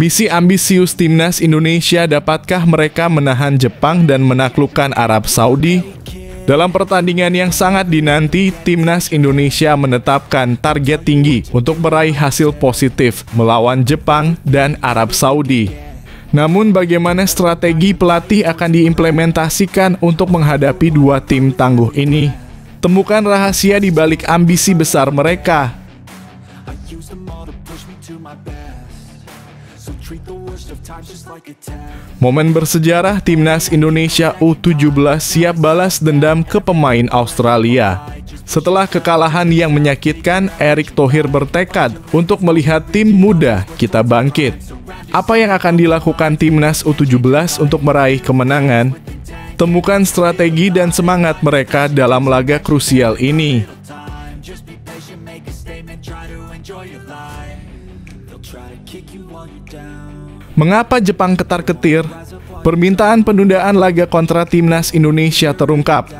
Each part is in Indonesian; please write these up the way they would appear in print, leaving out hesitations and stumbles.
Misi ambisius timnas Indonesia, dapatkah mereka menahan Jepang dan menaklukkan Arab Saudi? Dalam pertandingan yang sangat dinanti, timnas Indonesia menetapkan target tinggi untuk meraih hasil positif melawan Jepang dan Arab Saudi. Namun bagaimana strategi pelatih akan diimplementasikan untuk menghadapi dua tim tangguh ini? Temukan rahasia di balik ambisi besar mereka. Momen bersejarah timnas Indonesia U17 siap balas dendam ke pemain Australia. Setelah kekalahan yang menyakitkan, Erick Thohir bertekad untuk melihat tim muda kita bangkit. Apa yang akan dilakukan timnas U17 untuk meraih kemenangan? Temukan strategi dan semangat mereka dalam laga krusial ini. Mengapa Jepang ketar-ketir? Permintaan penundaan laga kontra timnas Indonesia terungkap.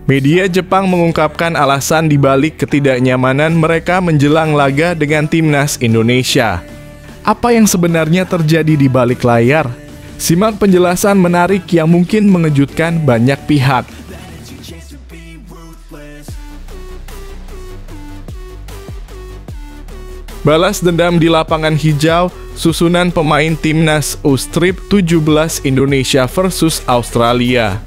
Media Jepang mengungkapkan alasan dibalik ketidaknyamanan mereka menjelang laga dengan timnas Indonesia. Apa yang sebenarnya terjadi di balik layar? Simak penjelasan menarik yang mungkin mengejutkan banyak pihak. Balas dendam di lapangan hijau, susunan pemain timnas U17 Indonesia versus Australia.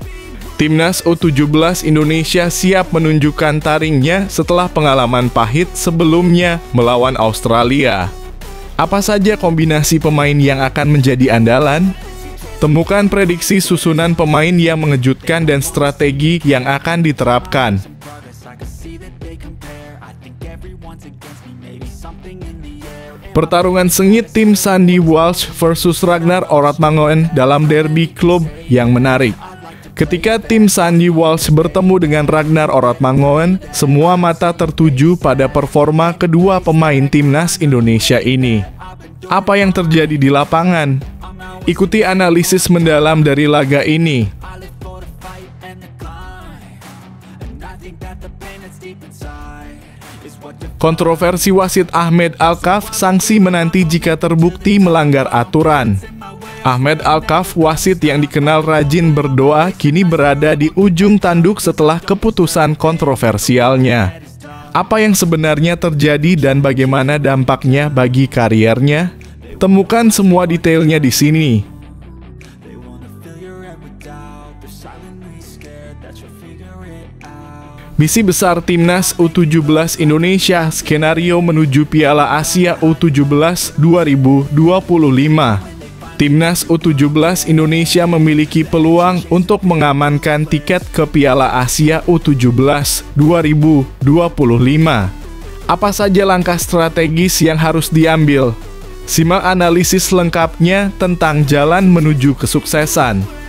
Timnas U17 Indonesia siap menunjukkan taringnya setelah pengalaman pahit sebelumnya melawan Australia. Apa saja kombinasi pemain yang akan menjadi andalan? Temukan prediksi susunan pemain yang mengejutkan dan strategi yang akan diterapkan. Pertarungan sengit tim Sandy Walsh versus Ragnar Oratmangoen dalam derby klub yang menarik. Ketika tim Sandy Walsh bertemu dengan Ragnar Oratmangoen, semua mata tertuju pada performa kedua pemain timnas Indonesia ini. Apa yang terjadi di lapangan? Ikuti analisis mendalam dari laga ini. Kontroversi wasit Ahmed Alkaf, sanksi menanti jika terbukti melanggar aturan. Ahmed Alkaf, wasit yang dikenal rajin berdoa, kini berada di ujung tanduk setelah keputusan kontroversialnya. Apa yang sebenarnya terjadi dan bagaimana dampaknya bagi kariernya? Temukan semua detailnya di sini. Misi besar timnas U17 Indonesia, skenario menuju Piala Asia U17 2025. Timnas U17 Indonesia memiliki peluang untuk mengamankan tiket ke Piala Asia U17 2025. Apa saja langkah strategis yang harus diambil? Simak analisis lengkapnya tentang jalan menuju kesuksesan.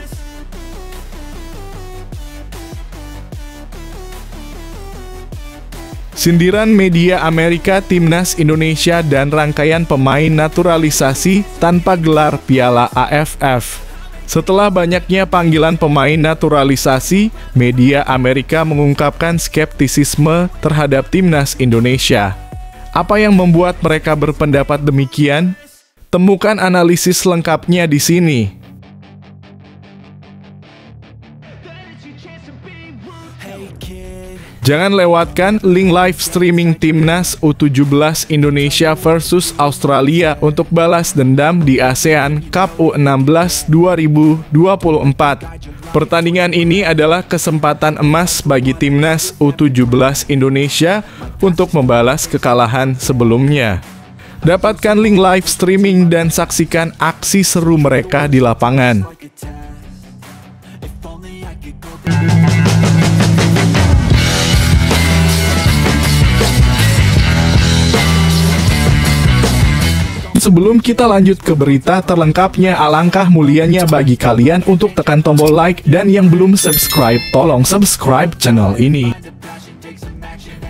Sindiran media Amerika timnas Indonesia dan rangkaian pemain naturalisasi tanpa gelar Piala AFF. Setelah banyaknya panggilan pemain naturalisasi, media Amerika mengungkapkan skeptisisme terhadap timnas Indonesia. Apa yang membuat mereka berpendapat demikian? Temukan analisis lengkapnya di sini. Jangan lewatkan link live streaming timnas U17 Indonesia versus Australia untuk balas dendam di ASEAN Cup U16 2024. Pertandingan ini adalah kesempatan emas bagi timnas U17 Indonesia untuk membalas kekalahan sebelumnya. Dapatkan link live streaming dan saksikan aksi seru mereka di lapangan. Sebelum kita lanjut ke berita terlengkapnya, alangkah mulianya bagi kalian untuk tekan tombol like, dan yang belum subscribe, tolong subscribe channel ini.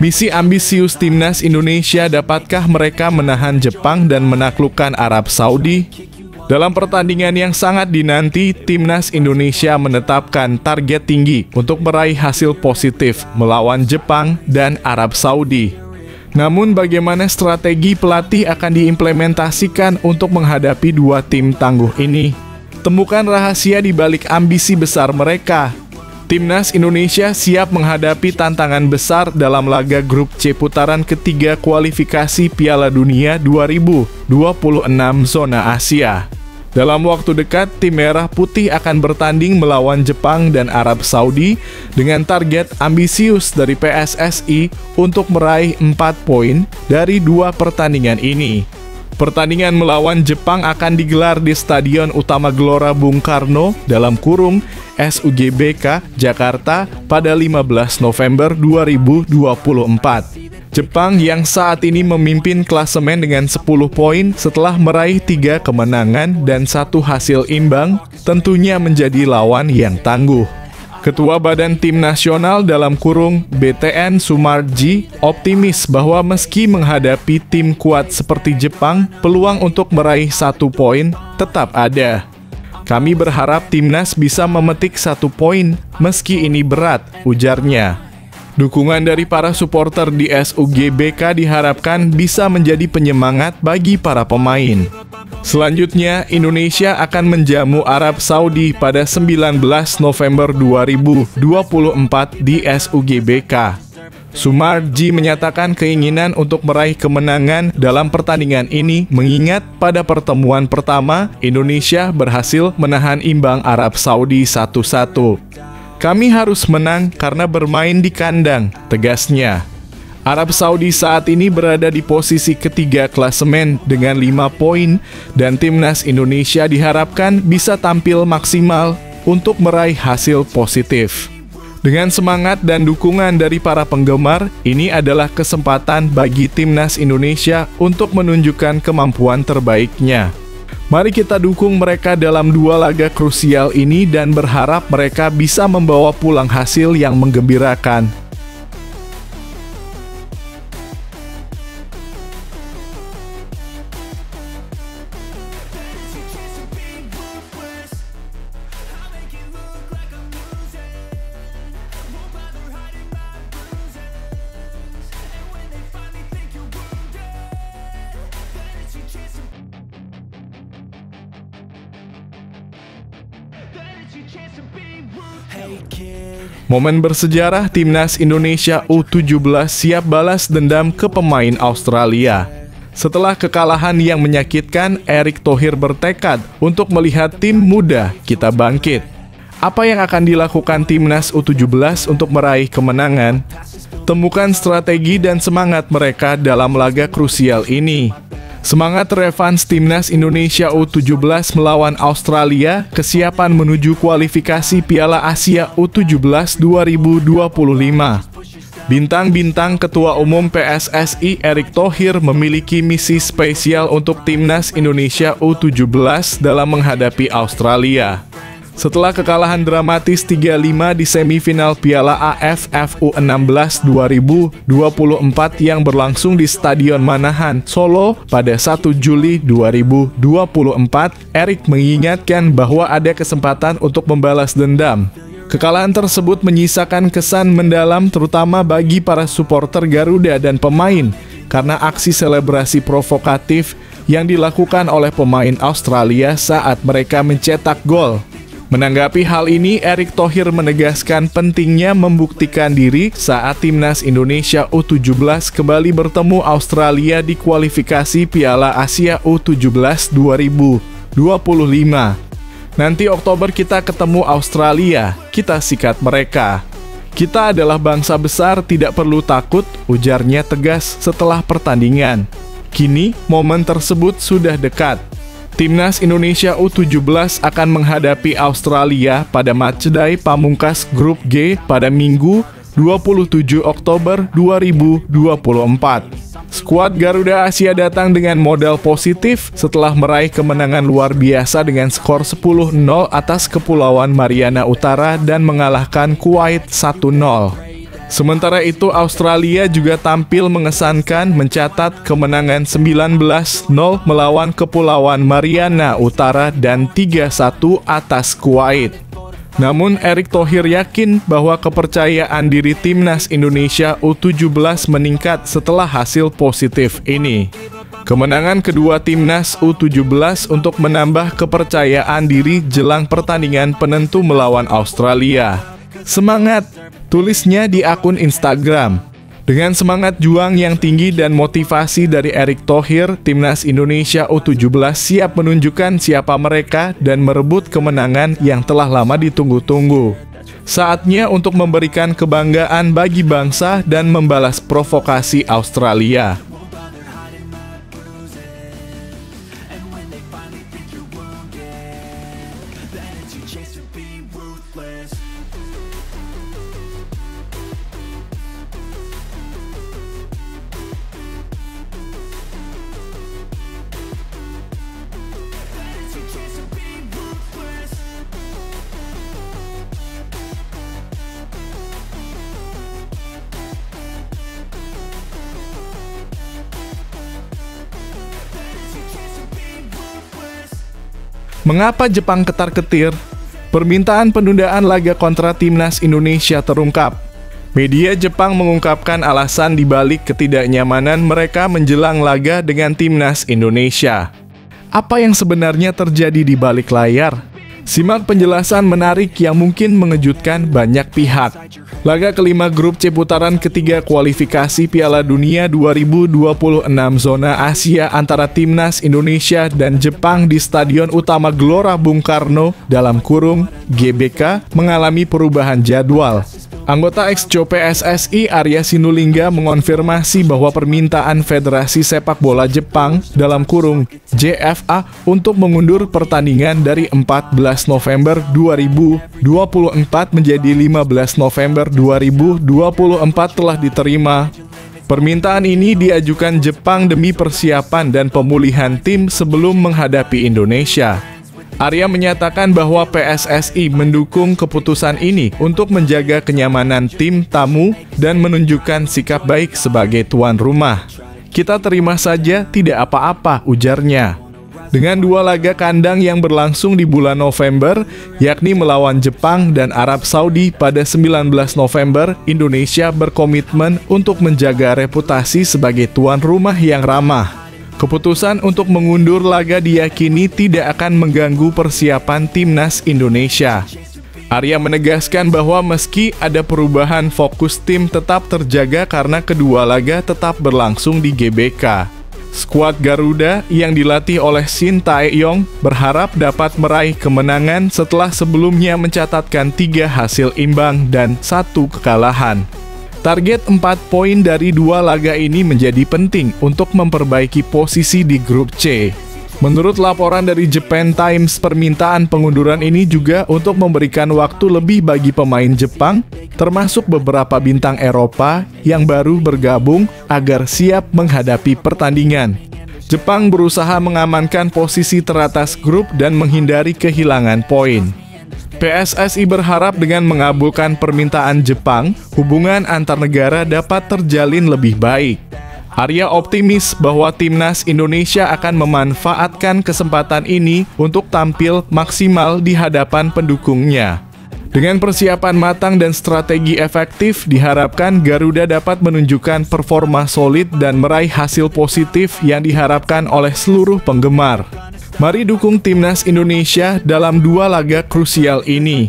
Misi ambisius timnas Indonesia, dapatkah mereka menahan Jepang dan menaklukkan Arab Saudi? Dalam pertandingan yang sangat dinanti, timnas Indonesia menetapkan target tinggi untuk meraih hasil positif melawan Jepang dan Arab Saudi. Namun bagaimana strategi pelatih akan diimplementasikan untuk menghadapi dua tim tangguh ini? Temukan rahasia di balik ambisi besar mereka. Timnas Indonesia siap menghadapi tantangan besar dalam laga grup C putaran ketiga kualifikasi Piala Dunia 2026 zona Asia. Dalam waktu dekat, tim Merah Putih akan bertanding melawan Jepang dan Arab Saudi dengan target ambisius dari PSSI untuk meraih 4 poin dari 2 pertandingan ini. Pertandingan melawan Jepang akan digelar di Stadion Utama Gelora Bung Karno (SUGBK) Jakarta pada 15 November 2024. Jepang yang saat ini memimpin klasemen dengan 10 poin setelah meraih 3 kemenangan dan 1 hasil imbang, tentunya menjadi lawan yang tangguh. Ketua Badan Tim Nasional (BTN) Sumarji optimis bahwa meski menghadapi tim kuat seperti Jepang, peluang untuk meraih 1 poin tetap ada. Kami berharap timnas bisa memetik 1 poin, meski ini berat, ujarnya. Dukungan dari para supporter di SUGBK diharapkan bisa menjadi penyemangat bagi para pemain. Selanjutnya, Indonesia akan menjamu Arab Saudi pada 19 November 2024 di SUGBK. Sumarji menyatakan keinginan untuk meraih kemenangan dalam pertandingan ini mengingat pada pertemuan pertama, Indonesia berhasil menahan imbang Arab Saudi 1-1. Kami harus menang karena bermain di kandang, tegasnya. Arab Saudi saat ini berada di posisi ketiga klasemen dengan 5 poin dan timnas Indonesia diharapkan bisa tampil maksimal untuk meraih hasil positif. Dengan semangat dan dukungan dari para penggemar, ini adalah kesempatan bagi timnas Indonesia untuk menunjukkan kemampuan terbaiknya. Mari kita dukung mereka dalam 2 laga krusial ini dan berharap mereka bisa membawa pulang hasil yang menggembirakan. Momen bersejarah timnas Indonesia U17 siap balas dendam ke pemain Australia. Setelah kekalahan yang menyakitkan, Erick Thohir bertekad untuk melihat tim muda kita bangkit. Apa yang akan dilakukan timnas U17 untuk meraih kemenangan? Temukan strategi dan semangat mereka dalam laga krusial ini. Semangat revans timnas Indonesia U17 melawan Australia, kesiapan menuju kualifikasi Piala Asia U17 2025. Bintang-bintang Ketua Umum PSSI Erick Thohir memiliki misi spesial untuk timnas Indonesia U17 dalam menghadapi Australia. Setelah kekalahan dramatis 3-5 di semifinal Piala AFF U16 2024 yang berlangsung di Stadion Manahan, Solo pada 1 Juli 2024, Erick mengingatkan bahwa ada kesempatan untuk membalas dendam. Kekalahan tersebut menyisakan kesan mendalam terutama bagi para supporter Garuda dan pemain karena aksi selebrasi provokatif yang dilakukan oleh pemain Australia saat mereka mencetak gol. Menanggapi hal ini, Erick Thohir menegaskan pentingnya membuktikan diri saat timnas Indonesia U17 kembali bertemu Australia di kualifikasi Piala Asia U17 2025. Nanti Oktober kita ketemu Australia, kita sikat mereka. Kita adalah bangsa besar, tidak perlu takut, ujarnya tegas setelah pertandingan. Kini, momen tersebut sudah dekat. Timnas Indonesia U17 akan menghadapi Australia pada matchday pamungkas Grup G pada Minggu 27 Oktober 2024. Skuad Garuda Asia datang dengan modal positif setelah meraih kemenangan luar biasa dengan skor 10-0 atas Kepulauan Mariana Utara dan mengalahkan Kuwait 1-0. Sementara itu, Australia juga tampil mengesankan mencatat kemenangan 19-0 melawan Kepulauan Mariana Utara dan 3-1 atas Kuwait. Namun Erick Thohir yakin bahwa kepercayaan diri timnas Indonesia U17 meningkat setelah hasil positif ini. Kemenangan kedua timnas U17 untuk menambah kepercayaan diri jelang pertandingan penentu melawan Australia. Semangat, tulisnya di akun Instagram. Dengan semangat juang yang tinggi dan motivasi dari Erick Thohir, timnas Indonesia U17 siap menunjukkan siapa mereka dan merebut kemenangan yang telah lama ditunggu-tunggu. Saatnya untuk memberikan kebanggaan bagi bangsa dan membalas provokasi Australia. Mengapa Jepang ketar-ketir? Permintaan penundaan laga kontra timnas Indonesia terungkap. Media Jepang mengungkapkan alasan dibalik ketidaknyamanan mereka menjelang laga dengan timnas Indonesia. Apa yang sebenarnya terjadi di balik layar? Simak penjelasan menarik yang mungkin mengejutkan banyak pihak. Laga kelima grup C putaran ketiga kualifikasi Piala Dunia 2026 zona Asia antara timnas Indonesia dan Jepang di Stadion Utama Gelora Bung Karno (GBK) mengalami perubahan jadwal. Anggota ex-Co PSSI Arya Sinulinga mengonfirmasi bahwa permintaan Federasi Sepak Bola Jepang (JFA) untuk mengundur pertandingan dari 14 November 2024 menjadi 15 November 2024 telah diterima. Permintaan ini diajukan Jepang demi persiapan dan pemulihan tim sebelum menghadapi Indonesia. Arya menyatakan bahwa PSSI mendukung keputusan ini untuk menjaga kenyamanan tim tamu dan menunjukkan sikap baik sebagai tuan rumah. Kita terima saja, tidak apa-apa, ujarnya. Dengan dua laga kandang yang berlangsung di bulan November, yakni melawan Jepang dan Arab Saudi pada 19 November, Indonesia berkomitmen untuk menjaga reputasi sebagai tuan rumah yang ramah. Keputusan untuk mengundur laga diyakini tidak akan mengganggu persiapan timnas Indonesia. Arya menegaskan bahwa meski ada perubahan, fokus tim tetap terjaga karena kedua laga tetap berlangsung di GBK. Skuad Garuda yang dilatih oleh Shin Tae-yong berharap dapat meraih kemenangan setelah sebelumnya mencatatkan 3 hasil imbang dan 1 kekalahan. Target 4 poin dari 2 laga ini menjadi penting untuk memperbaiki posisi di grup C. Menurut laporan dari Japan Times, permintaan pengunduran ini juga untuk memberikan waktu lebih bagi pemain Jepang, termasuk beberapa bintang Eropa yang baru bergabung agar siap menghadapi pertandingan. Jepang berusaha mengamankan posisi teratas grup dan menghindari kehilangan poin. PSSI berharap dengan mengabulkan permintaan Jepang, hubungan antar negara dapat terjalin lebih baik. Arya optimis bahwa timnas Indonesia akan memanfaatkan kesempatan ini untuk tampil maksimal di hadapan pendukungnya. Dengan persiapan matang dan strategi efektif, diharapkan Garuda dapat menunjukkan performa solid dan meraih hasil positif yang diharapkan oleh seluruh penggemar. Mari dukung timnas Indonesia dalam 2 laga krusial ini.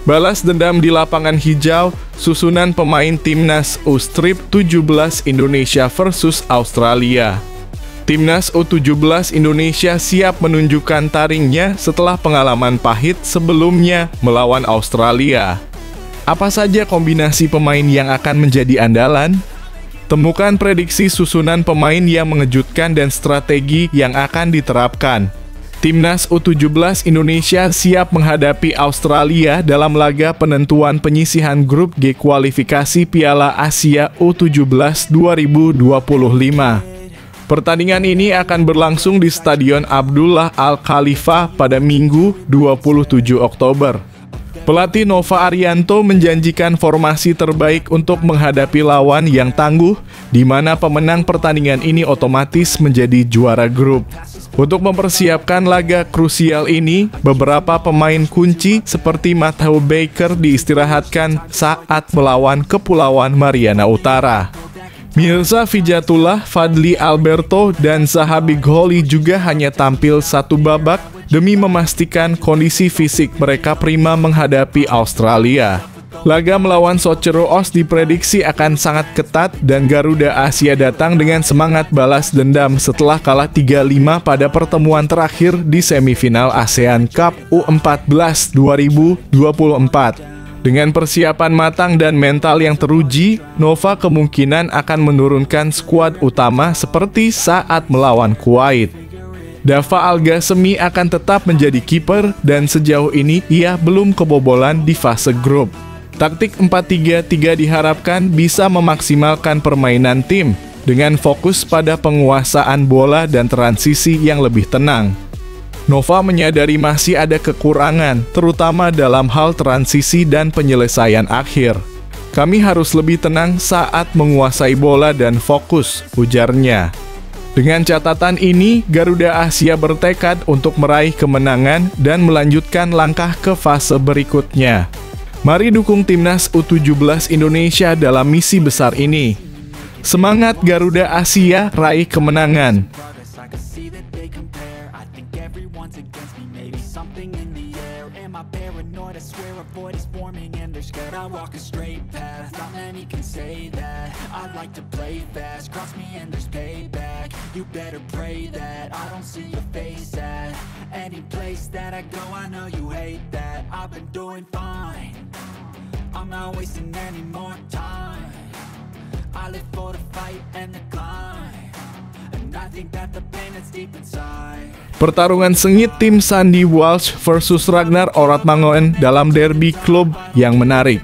Balas dendam di lapangan hijau, susunan pemain timnas U17 Indonesia versus Australia. Timnas U17 Indonesia siap menunjukkan taringnya setelah pengalaman pahit sebelumnya melawan Australia. Apa saja kombinasi pemain yang akan menjadi andalan? Temukan prediksi susunan pemain yang mengejutkan dan strategi yang akan diterapkan. Timnas U17 Indonesia siap menghadapi Australia dalam laga penentuan penyisihan grup G kualifikasi Piala Asia U17 2025. Pertandingan ini akan berlangsung di Stadion Abdullah Al Khalifa pada Minggu 27 Oktober. Pelatih Nova Arianto menjanjikan formasi terbaik untuk menghadapi lawan yang tangguh, di mana pemenang pertandingan ini otomatis menjadi juara grup. Untuk mempersiapkan laga krusial ini, beberapa pemain kunci seperti Matthew Baker diistirahatkan saat melawan Kepulauan Mariana Utara. Mirza Fijatullah, Fadli Alberto, dan Zahabi Gholi juga hanya tampil satu babak demi memastikan kondisi fisik mereka prima menghadapi Australia. Laga melawan Socheroos diprediksi akan sangat ketat dan Garuda Asia datang dengan semangat balas dendam setelah kalah 3-5 pada pertemuan terakhir di semifinal ASEAN Cup U14 2024. Dengan persiapan matang dan mental yang teruji, Nova kemungkinan akan menurunkan skuad utama seperti saat melawan Kuwait. Dava Al-Ghasemi akan tetap menjadi kiper dan sejauh ini ia belum kebobolan di fase grup. Taktik 4-3-3 diharapkan bisa memaksimalkan permainan tim dengan fokus pada penguasaan bola dan transisi yang lebih tenang. Nova menyadari masih ada kekurangan, terutama dalam hal transisi dan penyelesaian akhir. Kami harus lebih tenang saat menguasai bola dan fokus, ujarnya. Dengan catatan ini, Garuda Asia bertekad untuk meraih kemenangan dan melanjutkan langkah ke fase berikutnya. Mari dukung Timnas U17 Indonesia dalam misi besar ini. Semangat Garuda Asia, raih kemenangan. You better pray that I don't see your face at any place that I go. I know you hate that. I've been doing fine. I'm not wasting any more time. I live for the fight and the climb, and I think that the pain that's deep inside. Pertarungan sengit tim Sandy Walsh versus Ragnar Oratmangoen dalam derby klub yang menarik.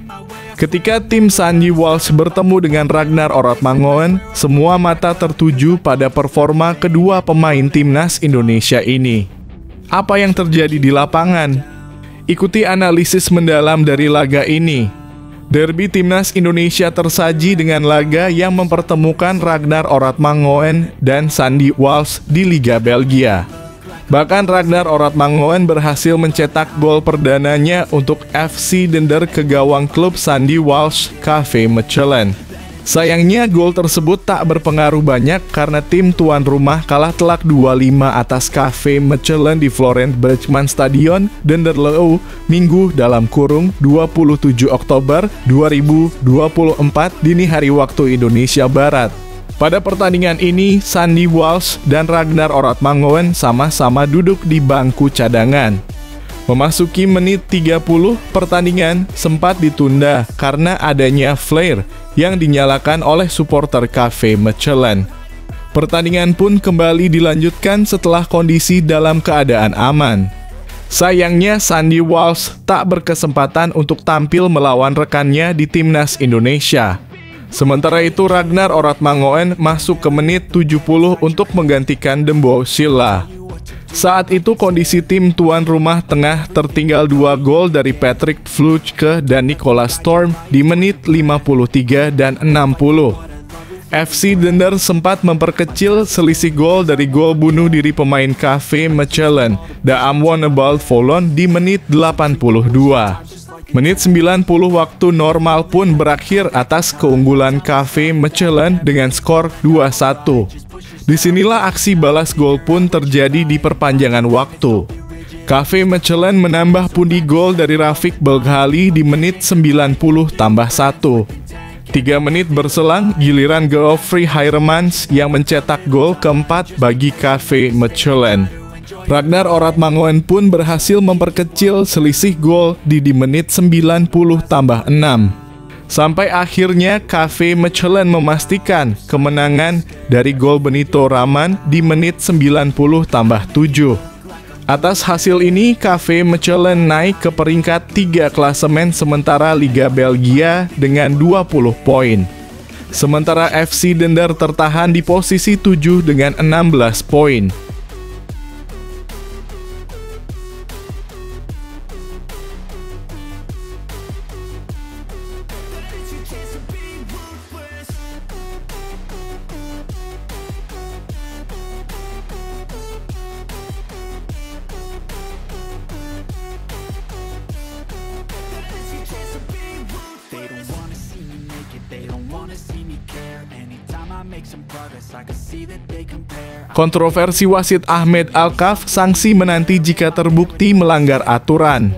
Ketika tim Sandy Walsh bertemu dengan Ragnar Oratmangoen, semua mata tertuju pada performa kedua pemain timnas Indonesia ini. Apa yang terjadi di lapangan? Ikuti analisis mendalam dari laga ini. Derby timnas Indonesia tersaji dengan laga yang mempertemukan Ragnar Oratmangoen dan Sandy Walsh di Liga Belgia. Bahkan Ragnar Oratmangoen berhasil mencetak gol perdananya untuk FC Dender ke gawang klub Sandy Walsh, KV Mechelen. Sayangnya gol tersebut tak berpengaruh banyak karena tim tuan rumah kalah telak 2-5 atas KV Mechelen di Florent Berchman Stadion, Denderleeuw, Minggu dalam kurung 27 Oktober 2024 dini hari waktu Indonesia Barat. Pada pertandingan ini, Sandy Walsh dan Ragnar Oratmangoen sama-sama duduk di bangku cadangan. Memasuki menit 30, pertandingan sempat ditunda karena adanya flare yang dinyalakan oleh supporter KV Mechelen. Pertandingan pun kembali dilanjutkan setelah kondisi dalam keadaan aman. Sayangnya Sandy Walsh tak berkesempatan untuk tampil melawan rekannya di Timnas Indonesia. Sementara itu Ragnar Oratmangoen masuk ke menit 70 untuk menggantikan Dembo Silla. Saat itu kondisi tim tuan rumah tengah tertinggal 2 gol dari Patrick Vlugke dan Nicolas Storm di menit 53 dan 60. FC Dender sempat memperkecil selisih gol dari gol bunuh diri pemain KV Mechelen, The Unwannable Volon di menit 82. Menit 90 waktu normal pun berakhir atas keunggulan KV Mechelen dengan skor 2-1. Disinilah aksi balas gol pun terjadi di perpanjangan waktu. KV Mechelen menambah pundi gol dari Rafiq Belghali di menit 90 tambah 1. 3 menit berselang, giliran Geoffrey Hairemans yang mencetak gol keempat bagi KV Mechelen. Ragnar Oratmangoen pun berhasil memperkecil selisih gol di menit 90 tambah 6. Sampai akhirnya Cafe Mechelen memastikan kemenangan dari gol Benito Raman di menit 90 tambah 7. Atas hasil ini, Cafe Mechelen naik ke peringkat 3 klasemen sementara Liga Belgia dengan 20 poin. Sementara FC Dender tertahan di posisi 7 dengan 16 poin. Kontroversi wasit Ahmed Alkaf, sanksi menanti jika terbukti melanggar aturan.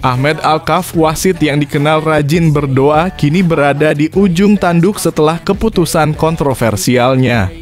Ahmed Alkaf, wasit yang dikenal rajin berdoa, kini berada di ujung tanduk setelah keputusan kontroversialnya.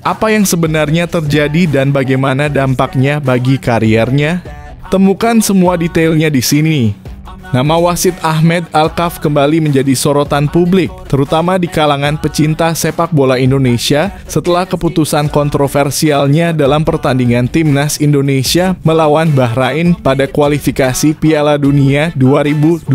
Apa yang sebenarnya terjadi dan bagaimana dampaknya bagi kariernya? Temukan semua detailnya di sini. Nama wasit Ahmed Alkaf kembali menjadi sorotan publik, terutama di kalangan pecinta sepak bola Indonesia setelah keputusan kontroversialnya dalam pertandingan Timnas Indonesia melawan Bahrain pada kualifikasi Piala Dunia 2026.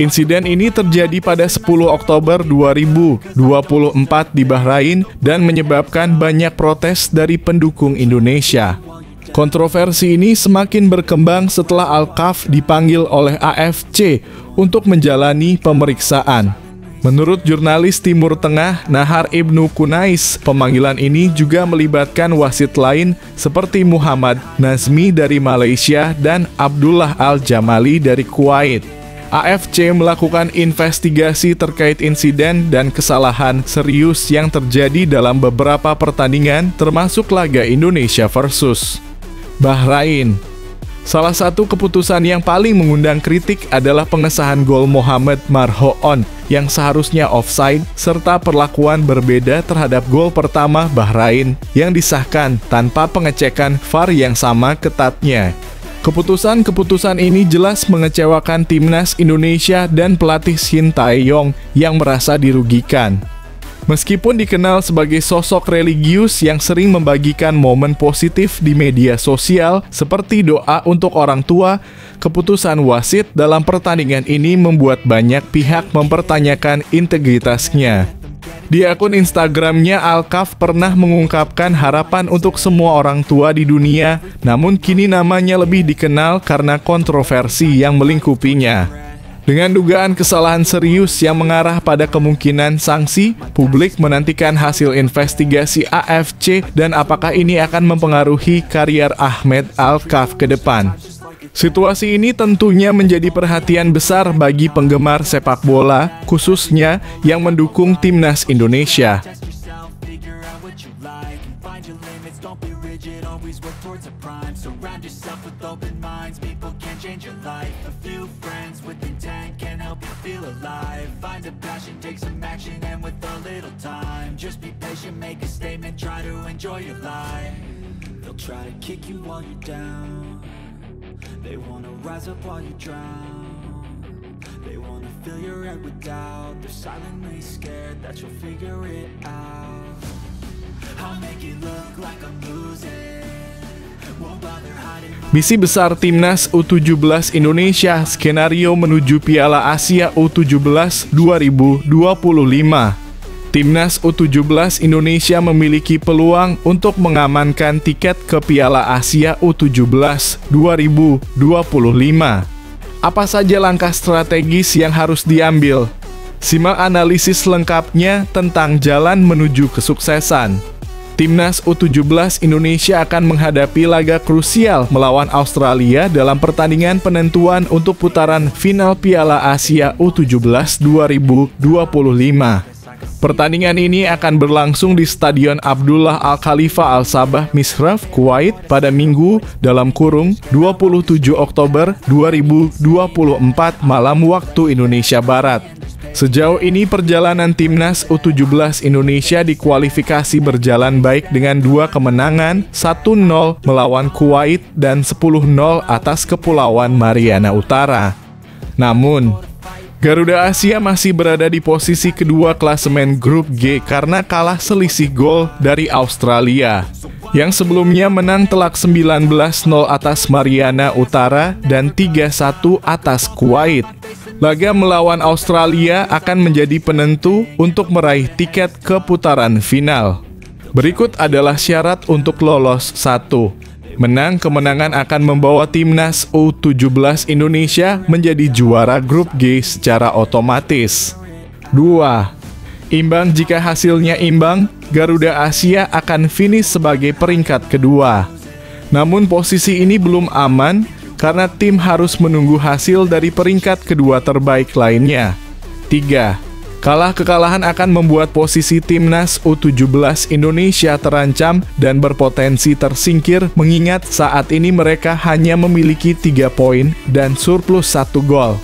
Insiden ini terjadi pada 10 Oktober 2024 di Bahrain dan menyebabkan banyak protes dari pendukung Indonesia. Kontroversi ini semakin berkembang setelah Alkaf dipanggil oleh AFC untuk menjalani pemeriksaan. Menurut jurnalis Timur Tengah Nahar Ibnu Kunais, pemanggilan ini juga melibatkan wasit lain seperti Muhammad Nazmi dari Malaysia dan Abdullah Al-Jamali dari Kuwait. AFC melakukan investigasi terkait insiden dan kesalahan serius yang terjadi dalam beberapa pertandingan termasuk laga Indonesia versus Bahrain. Salah satu keputusan yang paling mengundang kritik adalah pengesahan gol Mohamed Marhoon yang seharusnya offside serta perlakuan berbeda terhadap gol pertama Bahrain yang disahkan tanpa pengecekan VAR yang sama ketatnya. Keputusan-keputusan ini jelas mengecewakan timnas Indonesia dan pelatih Shin Tae-yong yang merasa dirugikan. Meskipun dikenal sebagai sosok religius yang sering membagikan momen positif di media sosial seperti doa untuk orang tua, keputusan wasit dalam pertandingan ini membuat banyak pihak mempertanyakan integritasnya. Di akun Instagramnya, Alkaf pernah mengungkapkan harapan untuk semua orang tua di dunia, namun kini namanya lebih dikenal karena kontroversi yang melingkupinya. Dengan dugaan kesalahan serius yang mengarah pada kemungkinan sanksi, publik menantikan hasil investigasi AFC dan apakah ini akan mempengaruhi karier Ahmed Alkaf ke depan. Situasi ini tentunya menjadi perhatian besar bagi penggemar sepak bola, khususnya yang mendukung timnas Indonesia. They wanna rise up while you drown. They wanna fill your head with doubt. They're silently scared that you'll figure it out. I'll make it look like I'm losing. Won't bother hiding. Misi besar Timnas U17 Indonesia, skenario menuju Piala Asia U17 2025. Timnas U17 Indonesia memiliki peluang untuk mengamankan tiket ke Piala Asia U17 2025. Apa saja langkah strategis yang harus diambil? Simak analisis lengkapnya tentang jalan menuju kesuksesan. Timnas U17 Indonesia akan menghadapi laga krusial melawan Australia dalam pertandingan penentuan untuk putaran final Piala Asia U17 2025. Pertandingan ini akan berlangsung di Stadion Abdullah Al-Khalifa Al-Sabah Mishraf, Kuwait pada Minggu (27 Oktober 2024) malam waktu Indonesia Barat. Sejauh ini perjalanan Timnas U17 Indonesia di kualifikasi berjalan baik dengan 2 kemenangan, 1-0 melawan Kuwait dan 10-0 atas Kepulauan Mariana Utara. Namun, Garuda Asia masih berada di posisi kedua klasemen grup G karena kalah selisih gol dari Australia, yang sebelumnya menang telak 19-0 atas Mariana Utara dan 3-1 atas Kuwait. Laga melawan Australia akan menjadi penentu untuk meraih tiket ke putaran final. Berikut adalah syarat untuk lolos. 1. Menang kemenangan akan membawa timnas U17 Indonesia menjadi juara grup G secara otomatis. 2. Imbang jika hasilnya imbang, Garuda Asia akan finish sebagai peringkat kedua. Namun posisi ini belum aman karena tim harus menunggu hasil dari peringkat kedua terbaik lainnya. 3. Kekalahan akan membuat posisi timnas U17 Indonesia terancam dan berpotensi tersingkir mengingat saat ini mereka hanya memiliki 3 poin dan surplus 1 gol.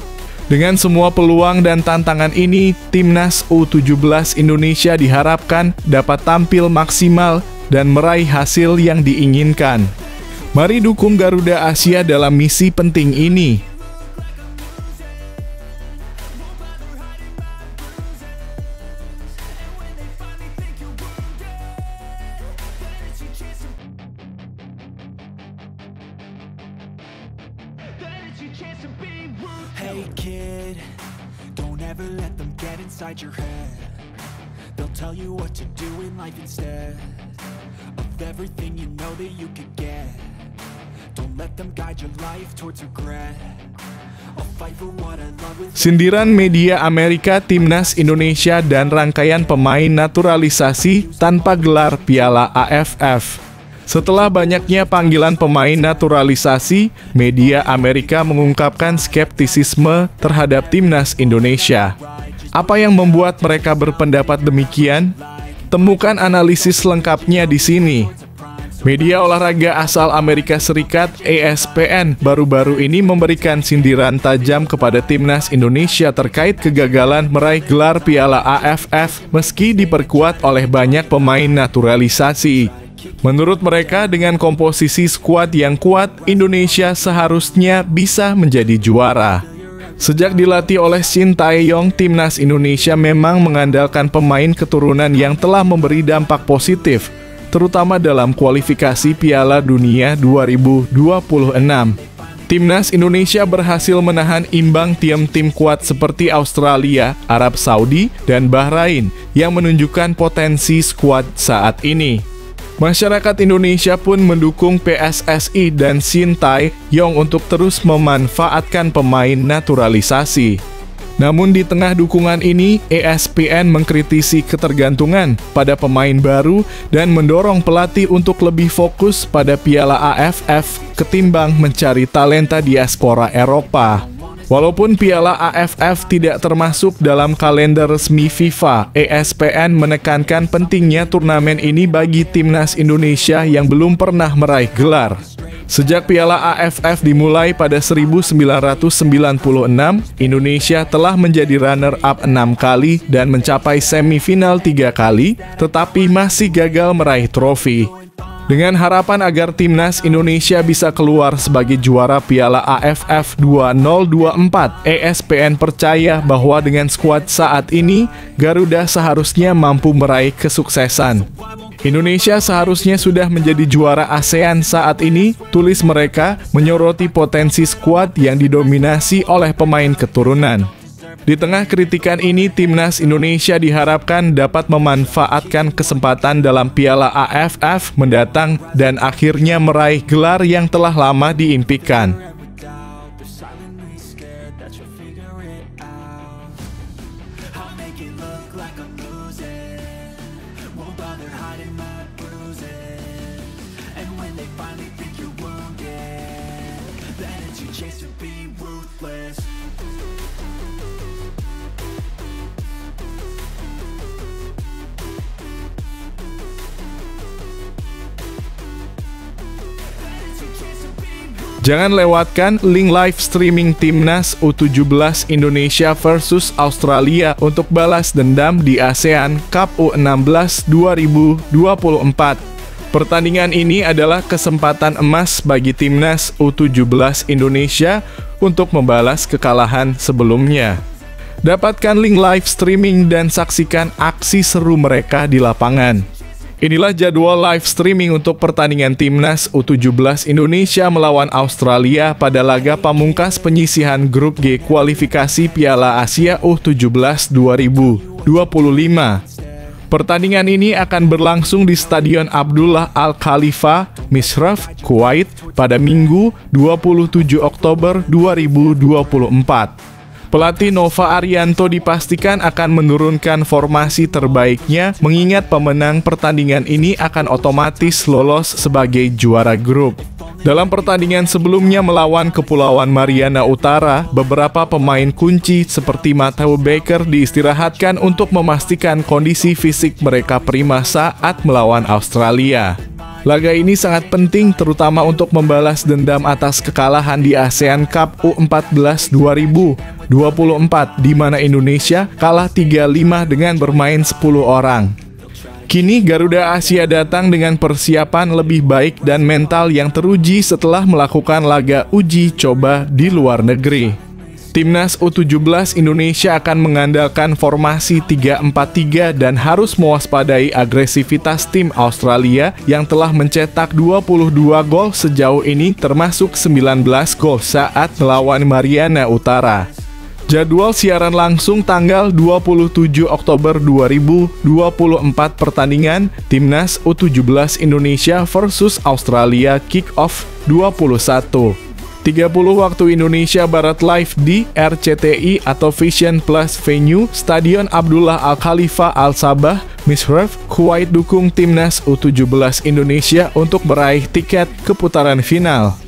Dengan semua peluang dan tantangan ini, timnas U17 Indonesia diharapkan dapat tampil maksimal dan meraih hasil yang diinginkan. Mari dukung Garuda Asia dalam misi penting ini. Hey kid, don't ever let them get inside your head. They'll tell you what to do in life instead of everything you know that you could get. Don't let them guide your life towards regret. I'll fight for what I love with. Sindiran media Amerika timnas Indonesia dan rangkaian pemain naturalisasi tanpa gelar Piala AFF. Setelah banyaknya panggilan pemain naturalisasi, media Amerika mengungkapkan skeptisisme terhadap timnas Indonesia. Apa yang membuat mereka berpendapat demikian? Temukan analisis lengkapnya di sini. Media olahraga asal Amerika Serikat, ESPN, baru-baru ini memberikan sindiran tajam kepada timnas Indonesia terkait kegagalan meraih gelar Piala AFF meski diperkuat oleh banyak pemain naturalisasi. Menurut mereka, dengan komposisi skuad yang kuat, Indonesia seharusnya bisa menjadi juara. Sejak dilatih oleh Shin Tae-yong, timnas Indonesia memang mengandalkan pemain keturunan yang telah memberi dampak positif, terutama dalam kualifikasi Piala Dunia 2026. Timnas Indonesia berhasil menahan imbang tim-tim kuat seperti Australia, Arab Saudi, dan Bahrain yang menunjukkan potensi skuad saat ini. Masyarakat Indonesia pun mendukung PSSI dan Shin Tae-yong untuk terus memanfaatkan pemain naturalisasi. Namun di tengah dukungan ini, ESPN mengkritisi ketergantungan pada pemain baru dan mendorong pelatih untuk lebih fokus pada Piala AFF ketimbang mencari talenta diaspora Eropa. Walaupun Piala AFF tidak termasuk dalam kalender resmi FIFA, ESPN menekankan pentingnya turnamen ini bagi timnas Indonesia yang belum pernah meraih gelar. Sejak Piala AFF dimulai pada 1996, Indonesia telah menjadi runner-up 6 kali dan mencapai semifinal 3 kali, tetapi masih gagal meraih trofi. Dengan harapan agar timnas Indonesia bisa keluar sebagai juara Piala AFF 2024, ESPN percaya bahwa dengan skuad saat ini, Garuda seharusnya mampu meraih kesuksesan. Indonesia seharusnya sudah menjadi juara ASEAN saat ini, tulis mereka, menyoroti potensi skuad yang didominasi oleh pemain keturunan. Di tengah kritikan ini, timnas Indonesia diharapkan dapat memanfaatkan kesempatan dalam Piala AFF mendatang dan akhirnya meraih gelar yang telah lama diimpikan. Jangan lewatkan link live streaming Timnas U17 Indonesia versus Australia untuk balas dendam di ASEAN Cup U16 2024. Pertandingan ini adalah kesempatan emas bagi Timnas U17 Indonesia untuk membalas kekalahan sebelumnya. Dapatkan link live streaming dan saksikan aksi seru mereka di lapangan. Inilah jadwal live streaming untuk pertandingan Timnas U17 Indonesia melawan Australia pada laga pamungkas penyisihan grup G kualifikasi Piala Asia U17 2025. Pertandingan ini akan berlangsung di Stadion Abdullah Al Khalifa, Mishraf, Kuwait pada Minggu 27 Oktober 2024. Pelatih Nova Arianto dipastikan akan menurunkan formasi terbaiknya mengingat pemenang pertandingan ini akan otomatis lolos sebagai juara grup. Dalam pertandingan sebelumnya melawan Kepulauan Mariana Utara, beberapa pemain kunci seperti Matteo Baker diistirahatkan untuk memastikan kondisi fisik mereka prima saat melawan Australia. Laga ini sangat penting terutama untuk membalas dendam atas kekalahan di ASEAN Cup U14 2024 di mana Indonesia kalah 3-5 dengan bermain 10 orang. Kini Garuda Asia datang dengan persiapan lebih baik dan mental yang teruji setelah melakukan laga uji coba di luar negeri. Timnas U17 Indonesia akan mengandalkan formasi 3-4-3 dan harus mewaspadai agresivitas tim Australia yang telah mencetak 22 gol sejauh ini termasuk 19 gol saat melawan Mariana Utara. Jadwal siaran langsung tanggal 27 Oktober 2024 pertandingan Timnas U17 Indonesia versus Australia kick-off 21. 30 waktu Indonesia Barat live di RCTI atau Vision Plus Venue Stadion Abdullah Al Khalifa Al Sabah, Mishraf, Kuwait. Dukung Timnas U17 Indonesia untuk meraih tiket ke putaran final.